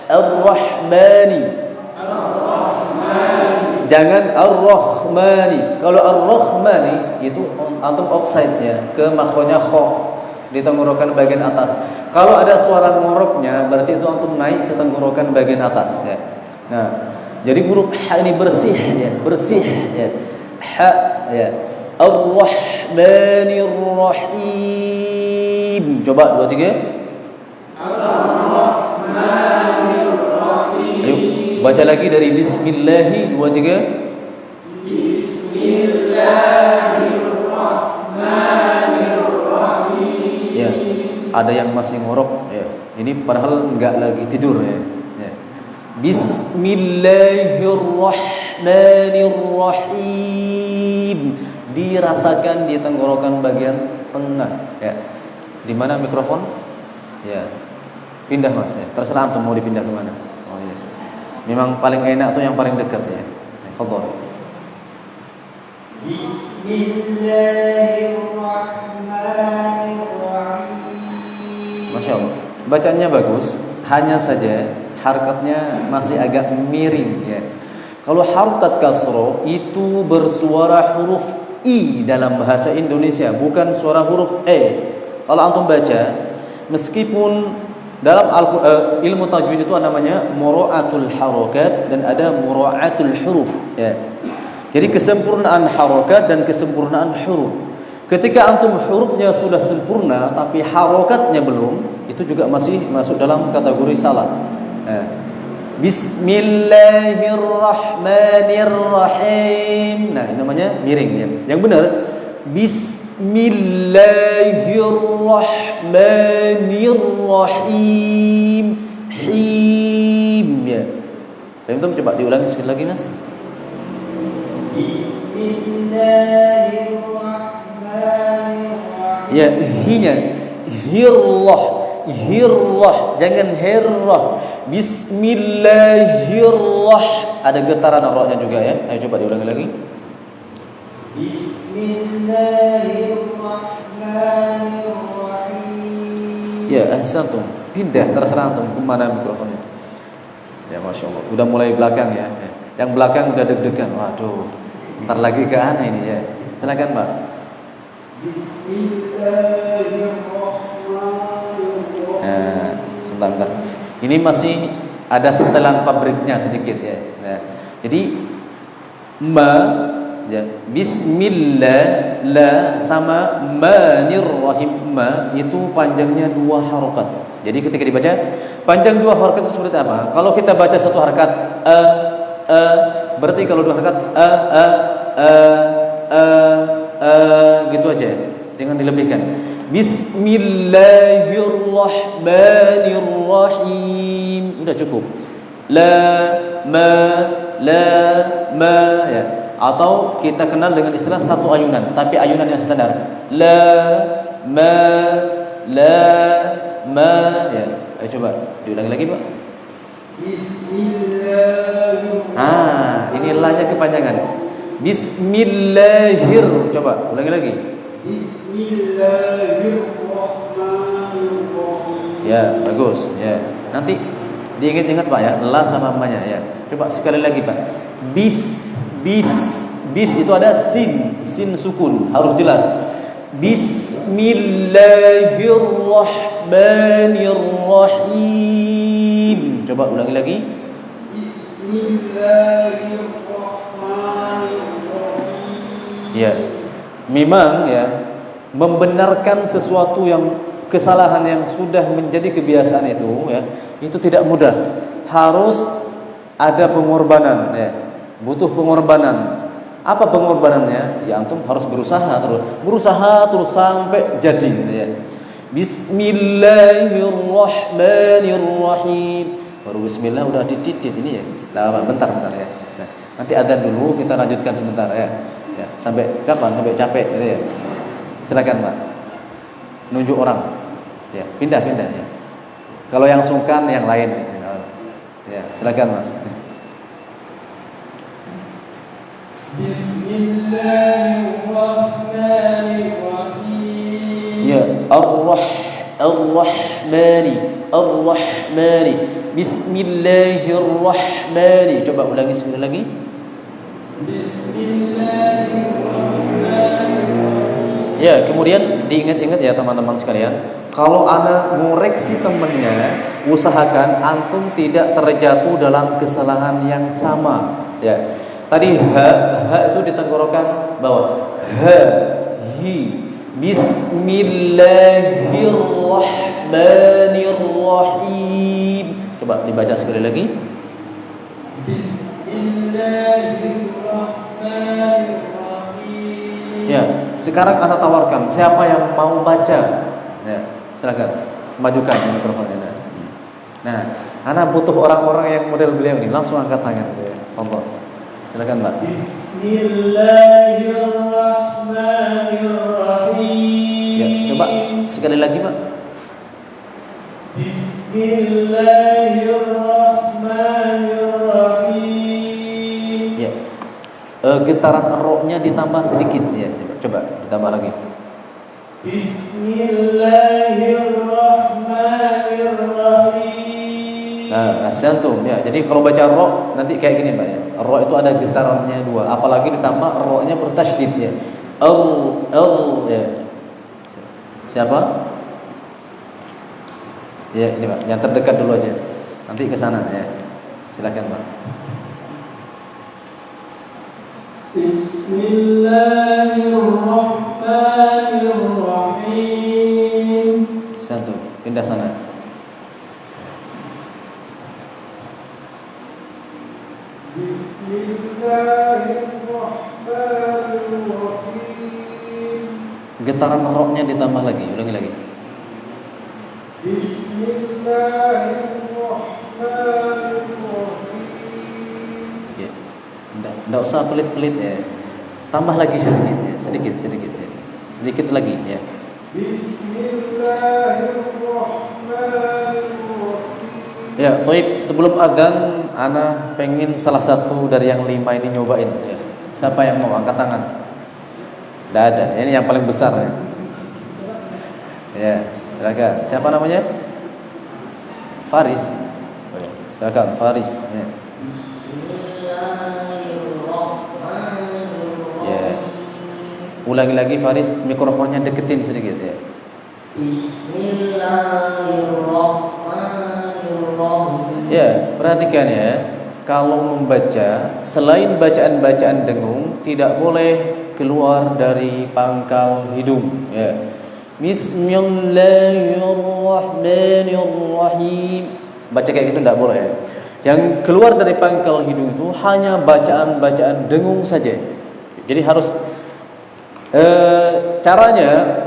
Ar-Rahmani. Jangan Ar-Rahmani. Kalau Ar-Rahmani itu antum offside-nya ke makhrajnya kha di tenggorokan bagian atas. Kalau ada suara ngoroknya berarti itu antum naik ke tenggorokan bagian atas ya. Nah, jadi huruf ha ini bersih ya. Ha ya. Ar-Rahmanir-Rahim. Coba 2 3. Ar-Rahmanir-Rahim. Ayo baca lagi dari bismillah 2 3. Bismillahirrahmanirrahim. Ya, ada yang masih ngorok ya. Ini padahal enggak lagi tidur ya. Bismillahirrahmanirrahim. Dirasakan di tenggorokan bagian tengah ya. Di mana mikrofon? Ya. Pindah Mas ya. Terserah antum mau dipindah ke mana. Oh iya. Memang paling enak tuh yang paling dekat ya. Fadhol. Bismillahirrahmanirrahim. Masya Allah. Bacanya bagus, hanya saja harakatnya masih agak miring ya. Kalau harakat kasroh itu bersuara huruf I dalam bahasa Indonesia, bukan suara huruf E. Kalau antum baca, meskipun dalam ilmu tajwid itu namanya mura'atul harakat dan ada mura'atul huruf ya. Jadi kesempurnaan harakat dan kesempurnaan huruf. Ketika antum hurufnya sudah sempurna tapi harakatnya belum, itu juga masih masuk dalam kategori salah. Bismillahirrahmanirrahim. Nah, ini namanya miring ya. Yang benar Bismillahirrahmanirrahim. Him ya. Teman-teman coba diulangi sekali lagi Mas. Bismillahirrahmanirrahim. Ya, hinya hirrah, jangan herrah. Bismillahirrah, ada getaran ra-nya juga ya. Ayo coba diulangi lagi. Bismillahirrahmanirrahim. Ya, ahsantum. Pindah terserah antum ke mana mikrofonnya. Ya, Masya Allah. Udah mulai belakang ya. Yang belakang udah deg-degan. Waduh, ntar lagi ke ana ini ya. Silakan Pak. Sebentar. Ini masih ada setelan pabriknya sedikit ya. Nah, jadi ma ya, bismillah la sama manirrahim, ma itu panjangnya 2 harokat. Jadi ketika dibaca panjang 2 harokat itu seperti apa? Kalau kita baca satu harokat berarti kalau 2 harokat gitu aja. Jangan dilebihkan. Bismillahirrahmanirrahim. Udah cukup. La ma ya. Atau kita kenal dengan istilah satu ayunan, tapi ayunan yang standar. La ma ya. Ayo coba diulangi lagi, Pak. Bismillahirrahmanirrahim. Ini la-nya kepanjangan. Bismillahir. Coba ulangi lagi. Bismillahirrahmanirrahim. Ya, bagus. Ya. Nanti diingat-ingat Pak ya, la sama ma-nya ya. Coba sekali lagi Pak. Bis itu ada sin sukun, harus jelas. Bismillahirrahmanirrahim. Coba ulangi lagi. Bismillahirrahmanirrahim. Ya. Memang ya, membenarkan sesuatu yang kesalahan yang sudah menjadi kebiasaan itu ya, itu tidak mudah. Harus ada pengorbanan ya. Butuh pengorbanan. Apa pengorbanannya? Ya antum harus berusaha terus sampai jadi gitu ya. Bismillahirrahmanirrahim. Baru bismillah udah titit ini ya. Nah, bentar ya. Nah, nanti adzan dulu, kita lanjutkan sebentar ya. Ya, sampai kapan? Sampai capek gitu ya. Silakan, Pak. Nunjuk orang. Ya, pindah ya. Kalau yang sungkan yang lain ya, silakan Mas. Bismillahirrahmanirrahim. Ya, Ar-Rahmani. Bismillahirrahmani. Coba ulangi sekali lagi. Bismillahirrahmanirrahim. Ya, kemudian diingat-ingat ya teman-teman sekalian, kalau ana ngoreksi temannya, usahakan antum tidak terjatuh dalam kesalahan yang sama. Ya, tadi ha itu di tenggorokan bawah. Ha, hi. Bismillahirrahmanirrahim. Coba dibaca sekali lagi. Bismillahirrahmanirrahim. Ya, sekarang ana tawarkan siapa yang mau baca. Ya, silakan majukan mikrofonnya. Nah, ana butuh orang-orang yang model beliau ini, langsung angkat tangan ya. Monggo. Silakan, Mbak. Bismillahirrahmanirrahim. Ya, coba sekali lagi, Pak. Bismillahirrahmanirrahim. Ya. Getaran ro-nya ditambah sedikit ya. Coba ditambah lagi. Bismillahirrahmanirrahim. Nah, asantum ya. Jadi kalau baca ro nanti kayak gini, Pak ya. Ro itu ada getarannya 2, apalagi ditambah ro-nya bertasydid ya. Ya. Siapa? Ya, ini Pak, yang terdekat dulu aja. Nanti ke sana ya. Silakan, Pak. Bismillahirrahmanirrahim. Satu, pindah sana. Bismillahirrahmanirrahim. Getaran ro-nya ditambah lagi, ulangi lagi. Bismillahirrahmanirrahim. Ya. Enggak usah pelit-pelit ya. Tambah lagi sedikit ya, sedikit ya. Sedikit lagi ya. Bismillahirrahmanirrahim. Ya, Toib, sebelum adzan ana pengen salah satu dari yang 5 ini nyobain ya. Siapa yang mau angkat tangan? Tidak ada. Ini yang paling besar ya. Ya, silakan. Siapa namanya? Faris. Oh, ya. Silakan Faris ya. Ya. Ulangi lagi Faris, mikrofonnya deketin sedikit ya. Bismillahirrahmanirrahim. Ya, perhatikan ya. Kalau membaca selain bacaan-bacaan dengung tidak boleh keluar dari pangkal hidung ya. Bismillahirrahmanirrahim. Baca kayak gitu tidak boleh ya. Yang keluar dari pangkal hidung itu hanya bacaan-bacaan dengung saja. Jadi harus caranya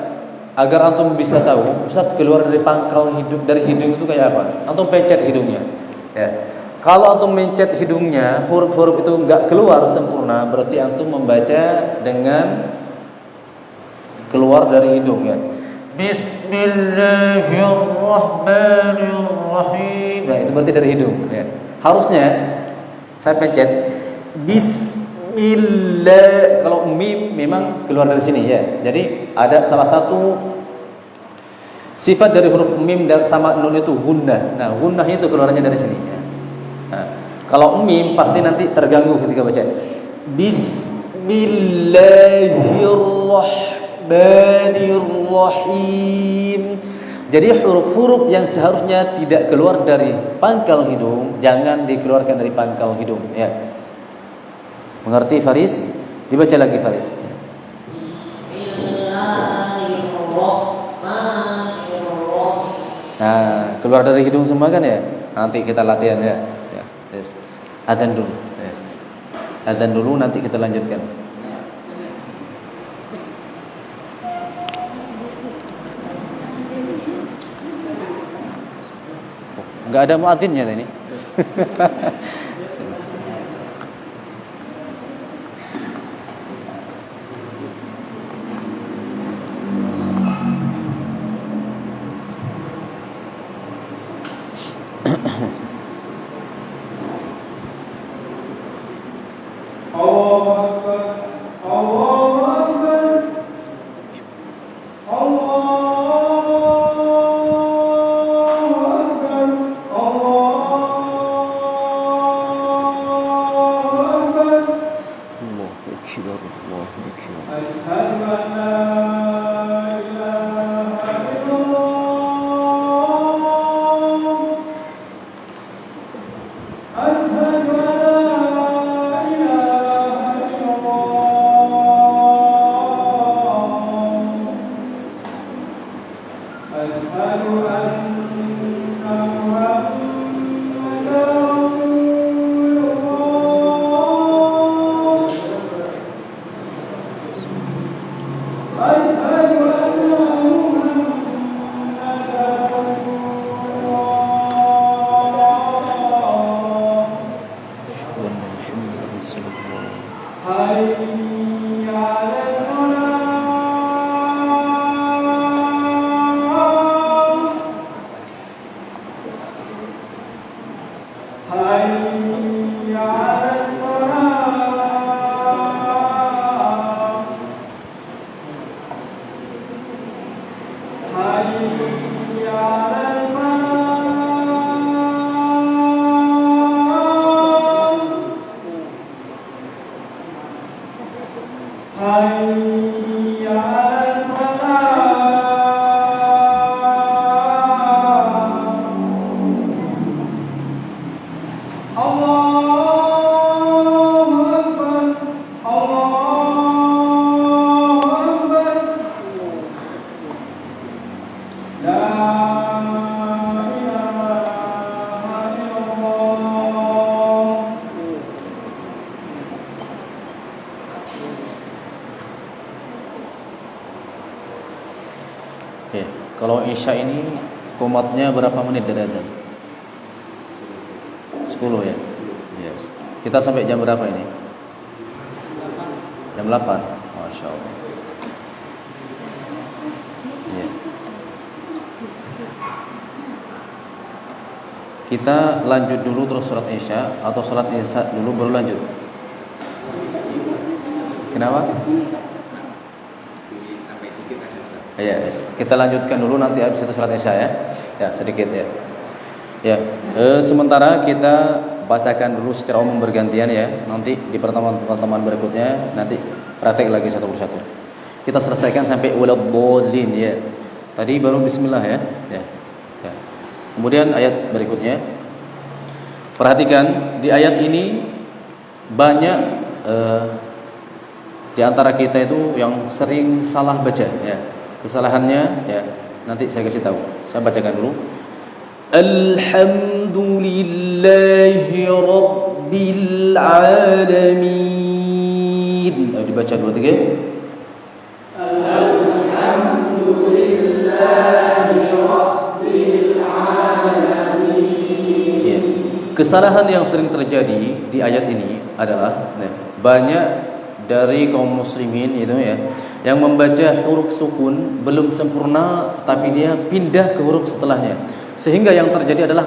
agar antum bisa tahu Ustaz keluar dari pangkal hidung, dari hidung itu kayak apa. Antum pencet hidungnya ya. Kalau antum mencet hidungnya, huruf-huruf itu enggak keluar sempurna, berarti antum membaca dengan keluar dari hidung ya. Bismillahirrahmanirrahim. Nah, itu berarti dari hidung ya. Harusnya saya pencet bismillah. Kalau mim memang keluar dari sini ya. Jadi ada salah satu sifat dari huruf mim dan sama nun itu gunnah. Nah, gunnah itu keluarnya dari sini ya. Nah, kalau mim pasti nanti terganggu ketika baca. Bismillahirrahmanirrahim. Jadi huruf-huruf yang seharusnya tidak keluar dari pangkal hidung jangan dikeluarkan dari pangkal hidung ya. Mengerti Faris? Dibaca lagi Faris. Bismillahirrahmanirrahim. Nah, keluar dari hidung semua kan ya. Nanti kita latihan ya. Yes. Adzan dulu. Ya. Adzan dulu nanti kita lanjutkan. Enggak ada muadzinnya tadi. Ya, kalau Isya ini komatnya berapa menit dari adzan? 10 ya. Yes. Kita sampai jam berapa ini? Jam 8. Masya Allah. Ya. Kita lanjut dulu terus sholat Isya atau sholat Isya dulu baru lanjut? Kenapa? Ya, kita lanjutkan dulu nanti habis itu sholat Isya ya. Ya, sedikit ya. Ya, sementara kita bacakan dulu secara umum bergantian ya. Nanti di pertemuan berikutnya nanti praktek lagi satu persatu. Kita selesaikan sampai waladhdallin ya. Tadi baru bismillah ya. Ya. Ya. Kemudian ayat berikutnya. Perhatikan di ayat ini banyak di antara kita itu yang sering salah baca ya. Kesalahannya ya nanti saya kasih tahu. Saya bacakan dulu. Alhamdulillahi Rabbil Alamin. Ayo dibaca dulu tiga. Alhamdulillahi Rabbil Alamin. Ya. Kesalahan yang sering terjadi di ayat ini adalah banyak dari kaum muslimin itu ya yang membaca huruf sukun belum sempurna tapi dia pindah ke huruf setelahnya sehingga yang terjadi adalah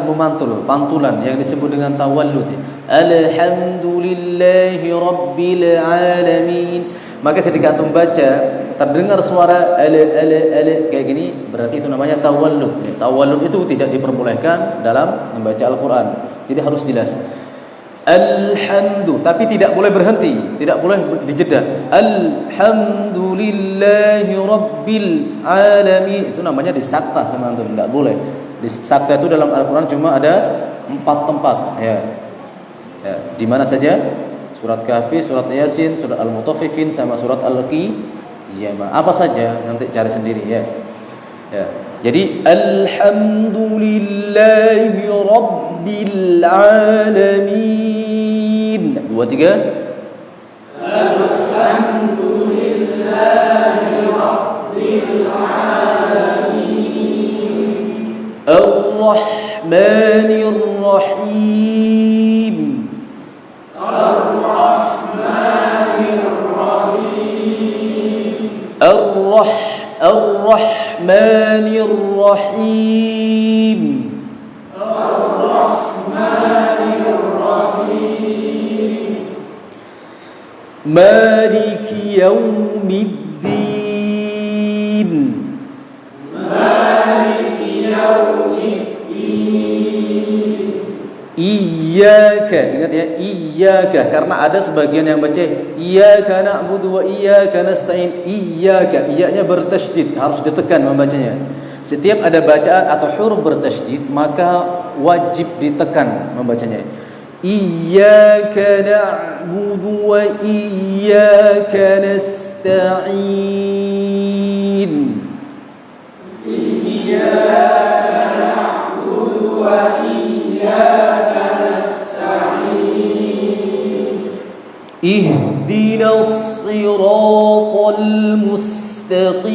pantulan yang disebut dengan tawallud. Alhamdulillahi Rabbil Alamin. Maka ketika antum baca terdengar suara ale kayak gini berarti itu namanya tawallud. Tawallud itu tidak diperbolehkan dalam membaca Al-Qur'an. Jadi harus jelas. Alhamdulillah, tapi tidak boleh berhenti, tidak boleh dijeda. Alhamdulillahi Rabbil Alamin. Itu namanya disakta sama antum, tidak boleh. Disakta itu dalam Al-Qur'an cuma ada 4 tempat ya. Ya, di mana saja? Surat Kahfi, surat Yasin, surat Al-Mutaffifin sama surat Al-Qiyamah. Apa saja nanti cari sendiri ya. Ya. Jadi alhamdulillahi Rabbil Alamin. 2, 3. Alhamdulillahi Rabbil Alamin. Ar-Rahman Ar-Rahmanir-Rahim. Ar-Rahmanir-Rahim. Maliki yaumiddin. Iyyaka, ingat ya, iyyaka, karena ada sebagian yang baca iyyaka na'budu wa iyyaka nasta'in. Iyyaka, iyanya bertasydid, harus ditekan membacanya. Setiap ada bacaan atau huruf bertasydid maka wajib ditekan membacanya. Iyyaka na'budu wa iyyaka nasta'in. Ihdinas siratal mustaqim.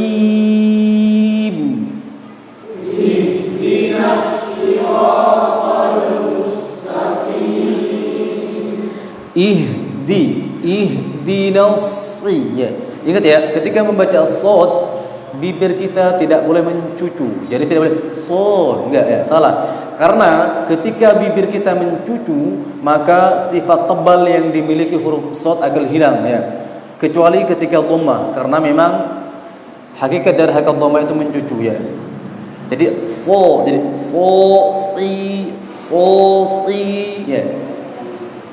Ihdinas, ya. Ingat ya, ketika membaca shad, bibir kita tidak boleh mencucu. Jadi tidak boleh shad, enggak ya, salah. Karena ketika bibir kita mencucu, maka sifat tebal yang dimiliki huruf shad akan hilang ya. Kecuali ketika dhammah, karena memang hakikat dari hakikat dhammah itu mencucu ya. Jadi jadi si ya.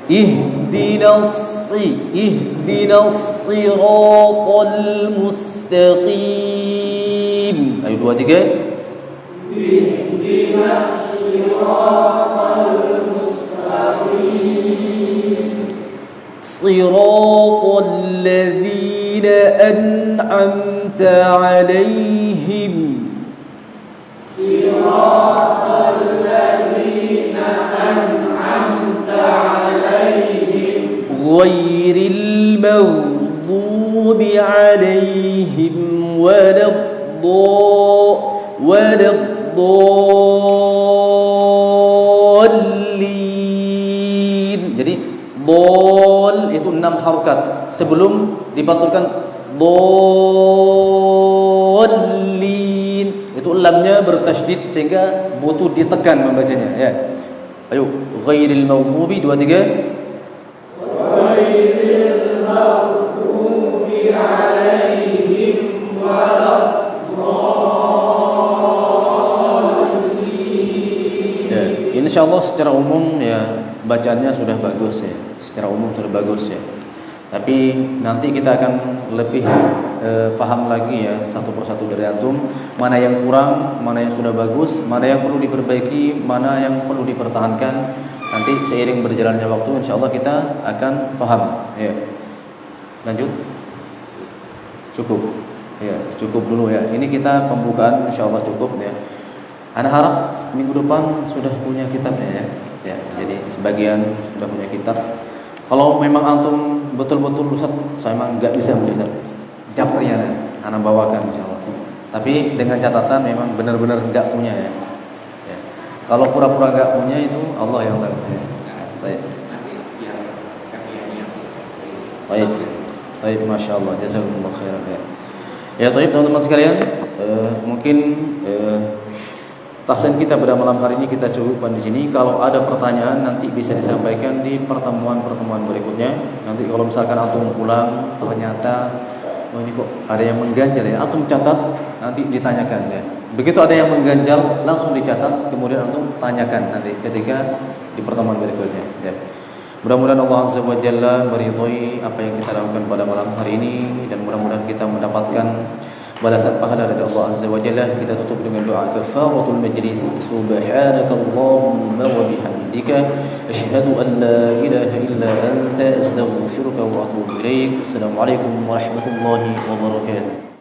Ihdinas siratal mustaqim. Ayo 2 3. Ihdinas siratal mustaqim. Siratal ladzina an'amta 'alaihim. Siratal ladzina an'amta 'alaihim. Ghairil maghdubi 'alaihim waladdallin. Jadi dol itu 6 harokat sebelum dipatulkan dallin. Itu lamnya bertasydid sehingga butuh ditekan membacanya ya. Ayo ghairil maghdubi 2 3. Ghairil maghdubi 'alaihim waladdallin. Ya, insyaallah secara umum ya bacaannya sudah bagus ya. Secara umum sudah bagus ya. Tapi nanti kita akan lebih paham lagi ya satu persatu dari antum, mana yang kurang, mana yang sudah bagus, mana yang perlu diperbaiki, mana yang perlu dipertahankan. Nanti seiring berjalannya waktu insyaallah kita akan paham ya. Lanjut. Cukup. Ya, cukup dulu ya. Ini kita pembukaan insyaallah cukup ya. Ana harap minggu depan sudah punya kitabnya ya. Ya, jadi sebagian sudah punya kitab. Kalau memang antum betul-betul Ustaz, saya memang enggak bisa melihat chapternya, ana bawakan insyaallah. Tapi dengan catatan memang benar-benar enggak punya ya. Ya. Kalau pura-pura enggak punya itu Allah yang tahu ya. Baik. Baik. Baik, masyaallah, jazakumullah khairan ya. Ya, baik teman-teman sekalian, mungkin tahsin kita pada malam hari ini kita cukupkan di sini. Kalau ada pertanyaan nanti bisa disampaikan di pertemuan-pertemuan berikutnya. Nanti kalau misalkan antum pulang ternyata ini kok ada yang mengganjal ya, antum catat nanti ditanyakan ya. Begitu ada yang mengganjal langsung dicatat, kemudian antum tanyakan nanti ketika di pertemuan berikutnya ya. Mudah-mudahan Allah Azza wa Jalla meridhai apa yang kita lakukan pada malam hari ini, dan mudah-mudahan kita mendapatkan balasan pahala dari Allah Azza wa Jalla. Kita tutup dengan doa kafaratul majlis. Subhanakallahumma wa bihamdika asyhadu an la ilaha illa anta astaghfiruka wa atubu ilaik. Assalamualaikum warahmatullahi wabarakatuh.